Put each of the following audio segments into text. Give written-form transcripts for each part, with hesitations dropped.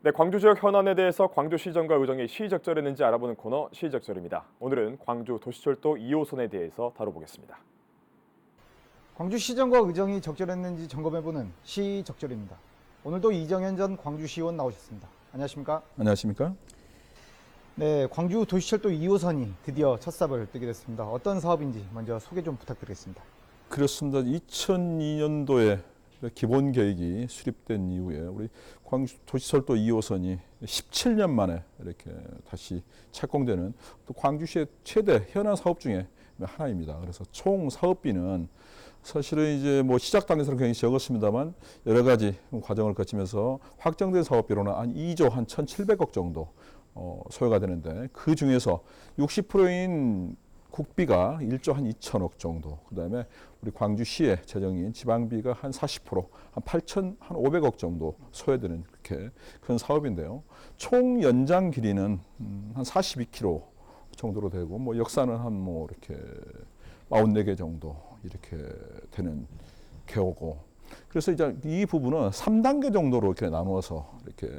네, 광주 지역 현안에 대해서 광주시정과 의정이 시의적절했는지 알아보는 코너 시의적절입니다. 오늘은 광주 도시철도 2호선에 대해서 다뤄보겠습니다. 광주시정과 의정이 적절했는지 점검해보는 시적절입니다. 오늘도 이정현 전 광주시의원 나오셨습니다. 안녕하십니까? 안녕하십니까? 네, 광주 도시철도 2호선이 드디어 첫 삽을 뜨게 됐습니다. 어떤 사업인지 먼저 소개 좀 부탁드리겠습니다. 그렇습니다. 2002년도에 기본 계획이 수립된 이후에 우리 광주 도시철도 2호선이 17년 만에 이렇게 다시 착공되는 또 광주시의 최대 현안 사업 중에 하나입니다. 그래서 총 사업비는 사실은 이제 뭐 시작 단계에서는 굉장히 적었습니다만 여러 가지 과정을 거치면서 확정된 사업비로는 한 2조 한 1,700억 정도 소요가 되는데 그 중에서 60%인 국비가 1조 한 2천억 정도, 그 다음에 우리 광주시의 재정인 지방비가 한 40%, 한 8,500억 정도 소요되는 그렇게 큰 사업인데요. 총 연장 길이는 한 42km 정도로 되고, 뭐 역사는 한 뭐 이렇게 44개 정도 이렇게 되는 개호고, 그래서 이제 이 부분은 3단계 정도로 이렇게 나누어서 이렇게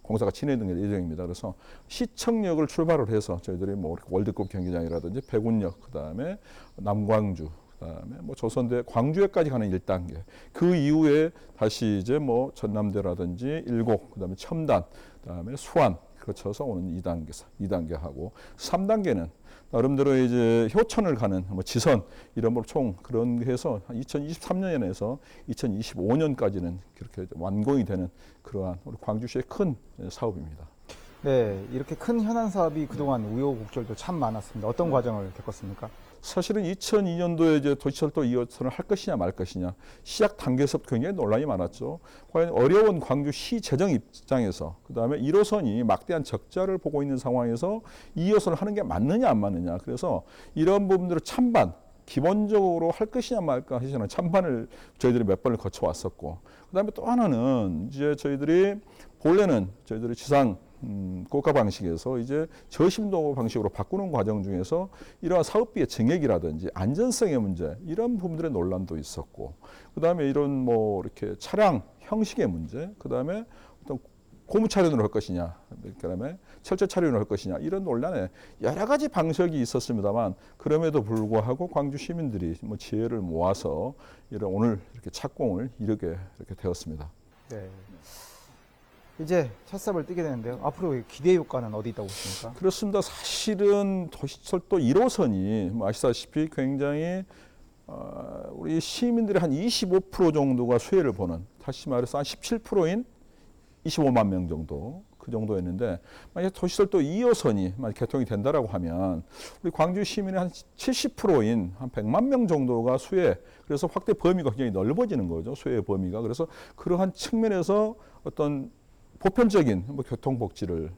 공사가 진행될 예정입니다. 그래서 시청역을 출발을 해서 저희들이 뭐 월드컵 경기장이라든지 백운역, 그다음에 남광주, 그다음에 뭐 조선대 광주역까지 가는 1단계. 그 이후에 다시 이제 뭐 전남대라든지 일곡, 그다음에 첨단, 그다음에 수안 거쳐서 오는 2단계 하고 3단계는 나름대로 이제 효천을 가는 뭐 지선 이런 걸 총 그런 게 해서 2023년에서 2025년까지는 그렇게 완공이 되는 그러한 우리 광주시의 큰 사업입니다. 네, 이렇게 큰 현안 사업이 그동안 우여곡절도 참 많았습니다. 어떤 과정을 겪었습니까? 사실은 2002년도에 이제 도시철도 2호선을 할 것이냐 말 것이냐 시작 단계에서부터 굉장히 논란이 많았죠. 과연 어려운 광주시 재정 입장에서 그다음에 1호선이 막대한 적자를 보고 있는 상황에서 2호선을 하는 게 맞느냐 안 맞느냐. 그래서 이런 부분들을 찬반 기본적으로 할 것이냐 말까 하시는 찬반을 저희들이 몇 번을 거쳐왔었고, 그다음에 또 하나는 이제 저희들이 본래는 저희들이 지상 고가 방식에서 이제 저심도 방식으로 바꾸는 과정 중에서 이러한 사업비의 증액이라든지 안전성의 문제 이런 부분들의 논란도 있었고, 그다음에 이런 뭐 이렇게 차량 형식의 문제, 그다음에 어떤 고무 차량으로 할 것이냐, 그다음에 철제 차량으로 할 것이냐 이런 논란에 여러 가지 방식이 있었습니다만 그럼에도 불구하고 광주 시민들이 뭐 지혜를 모아서 이런 오늘 이렇게 착공을 이렇게 되었습니다. 네. 이제 첫 삽을 뜨게 되는데요. 앞으로 기대 효과는 어디 있다고 보십니까? 그렇습니다. 사실은 도시철도 1호선이 뭐 아시다시피 굉장히 우리 시민들의 한 25% 정도가 수혜를 보는, 다시 말해서 한 17%인 25만 명 정도 그 정도였는데, 만약 도시철도 2호선이 만약 개통이 된다라고 하면 우리 광주 시민의 한 70%인 한 100만 명 정도가 수혜, 그래서 확대 범위가 굉장히 넓어지는 거죠. 수혜의 범위가. 그래서 그러한 측면에서 어떤 보편적인 뭐 교통복지를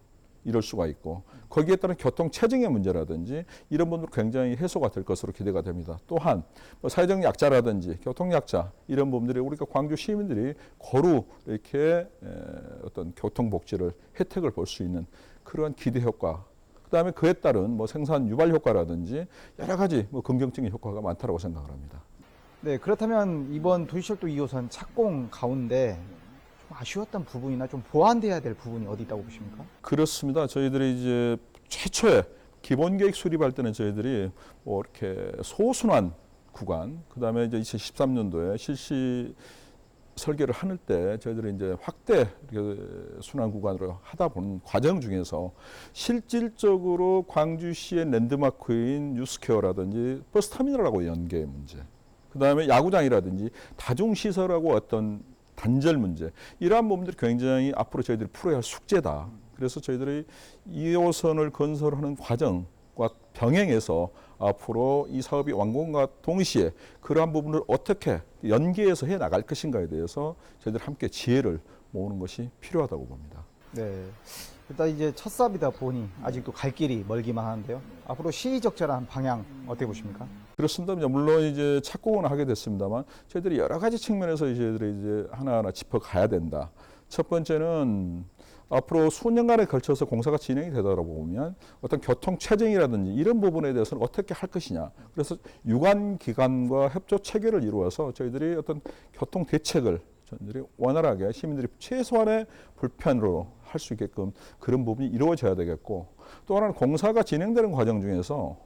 이룰 수가 있고, 거기에 따른 교통 체증의 문제라든지 이런 부분도 굉장히 해소가 될 것으로 기대가 됩니다. 또한 뭐 사회적 약자라든지 교통약자 이런 부분들이 우리가 광주 시민들이 고루 이렇게 어떤 교통복지를 혜택을 볼 수 있는 그러한 기대 효과, 그다음에 그에 따른 뭐 생산 유발 효과라든지 여러 가지 뭐 긍정적인 효과가 많다고 생각을 합니다. 네, 그렇다면 이번 도시철도 2호선 착공 가운데 아쉬웠던 부분이나 좀 보완돼야 될 부분이 어디 있다고 보십니까? 그렇습니다. 저희들이 이제 최초에 기본 계획 수립할 때는 저희들이 뭐 이렇게 소순환 구간, 그다음에 이제 2013년도에 실시 설계를 하는 때 저희들이 이제 확대 순환 구간으로 하다 보는 과정 중에서 실질적으로 광주시의 랜드마크인 뉴스퀘어라든지 버스터미널하고 연계의 문제, 그다음에 야구장이라든지 다중시설하고 어떤 단절 문제, 이러한 부분들이 굉장히 앞으로 저희들이 풀어야 할 숙제다. 그래서 저희들이 2호선을 건설하는 과정과 병행해서 앞으로 이 사업이 완공과 동시에 그러한 부분을 어떻게 연계해서 해 나갈 것인가에 대해서 저희들 함께 지혜를 모으는 것이 필요하다고 봅니다. 네. 일단 이제 첫 삽이다 보니 아직도 갈 길이 멀기만 하는데요. 앞으로 시의적절한 방향 어떻게 보십니까? 그렇습니다. 물론 이제 착공은 하게 됐습니다만 저희들이 여러 가지 측면에서 저희들이 이제 하나하나 짚어가야 된다. 첫 번째는 앞으로 수년간에 걸쳐서 공사가 진행이 되다 보면 어떤 교통 체증이라든지 이런 부분에 대해서는 어떻게 할 것이냐. 그래서 유관 기관과 협조 체계를 이루어서 저희들이 어떤 교통 대책을 저희들이 원활하게 시민들이 최소한의 불편으로 할 수 있게끔 그런 부분이 이루어져야 되겠고, 또 하나는 공사가 진행되는 과정 중에서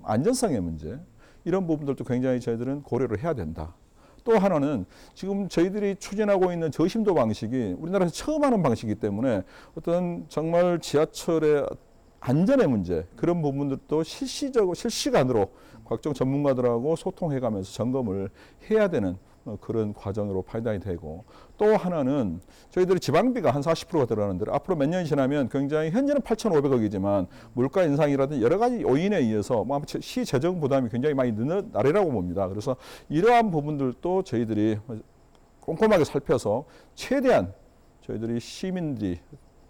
안전성의 문제, 이런 부분들도 굉장히 저희들은 고려를 해야 된다. 또 하나는 지금 저희들이 추진하고 있는 저심도 방식이 우리나라에서 처음 하는 방식이기 때문에 어떤 정말 지하철의 안전의 문제, 그런 부분들도 실시간으로 각종 전문가들하고 소통해가면서 점검을 해야 되는 그런 과정으로 판단이 되고, 또 하나는 저희들이 지방비가 한 40%가 들어가는데 앞으로 몇 년이 지나면 굉장히, 현재는 8,500억이지만 물가 인상이라든지 여러 가지 요인에 의해서 시 재정 부담이 굉장히 많이 늘어나리라고 봅니다. 그래서 이러한 부분들도 저희들이 꼼꼼하게 살펴서 최대한 저희들이 시민들이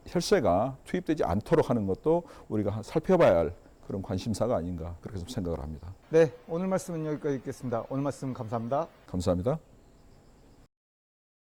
혈세가 투입되지 않도록 하는 것도 우리가 살펴봐야 할 그런 관심사가 아닌가, 그렇게 좀 생각을 합니다. 네, 오늘 말씀은 여기까지 듣겠습니다. 오늘 말씀 감사합니다. 감사합니다.